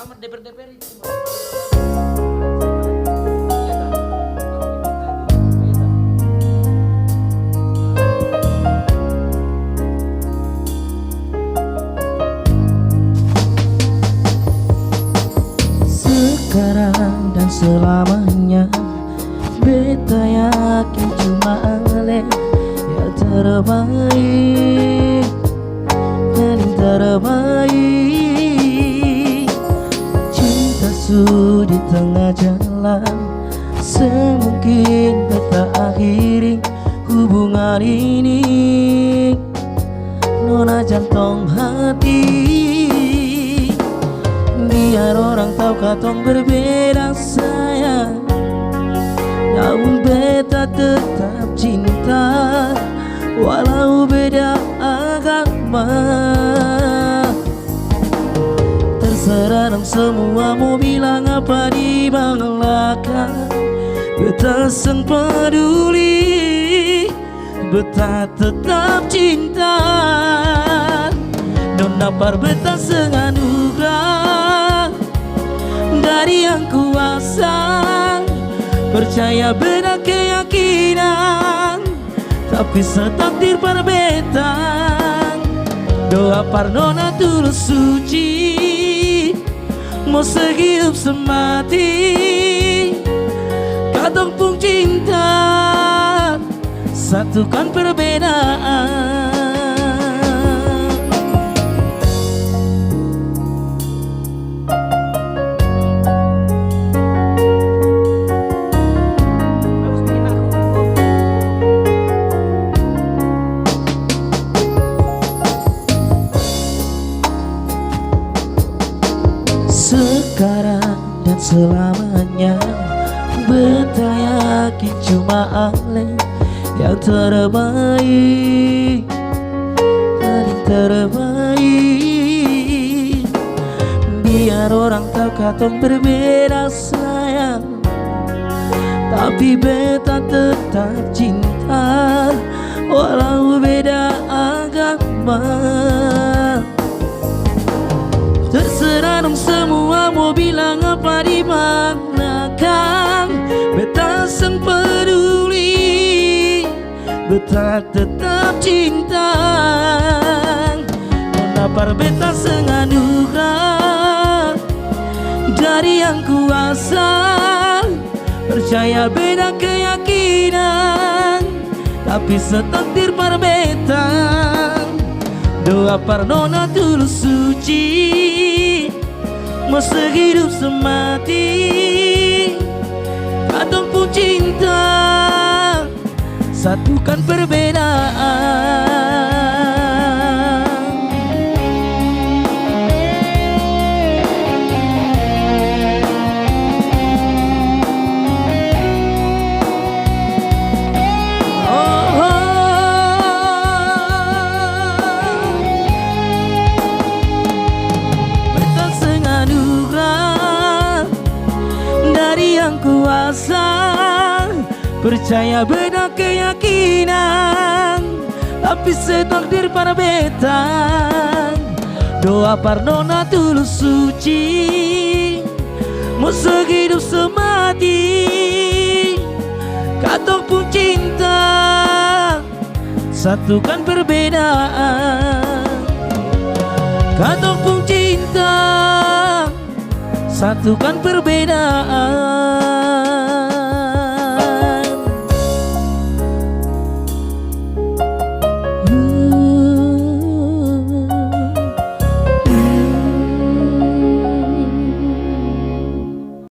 Selamat DPR itu. Sekarang dan selamanya beta yakin cuma Ale yang terbaik, paling terbaik. Cinta su di tengah jalan, semungkin beta akhiri hubungan ini. Nona jantung hati, biar orang tahu katong berbeda sayang, namun beta tetap cinta walau beda agama. Terserah dong semua mau bilang apa di belakang, beta seng peduli, beta tetap cinta. Nona par beta seng anugerah dari yang kuasa, percaya beda keyakinan, tapi setakdir par beta. Doa par nona tulus suci, mau sehidup semati, katong pun cinta, satukan perbedaan. Sekarang dan selamanya beta yakin cuma Ale yang terbaik, paling terbaik. Biar orang tahu katong berbeda sayang, tapi beta tetap cinta walau beda agama. Terserah dong semua mau bilang apa di belakang, beta seng peduli, beta tetap cinta. Nona par beta seng anugerah dari yang kuasa, percaya beda keyakinan, tapi setakdir par beta. Doa par nona tulus suci, mau sehidup semati, katong pun cinta, satukan perbedaan. Kuasa, percaya beda keyakinan, tapi setakdir para beta. Doa par nona tulus suci, mau sehidup semati, katong pun cinta, satukan perbedaan. Katong pun cinta, satukan perbedaan.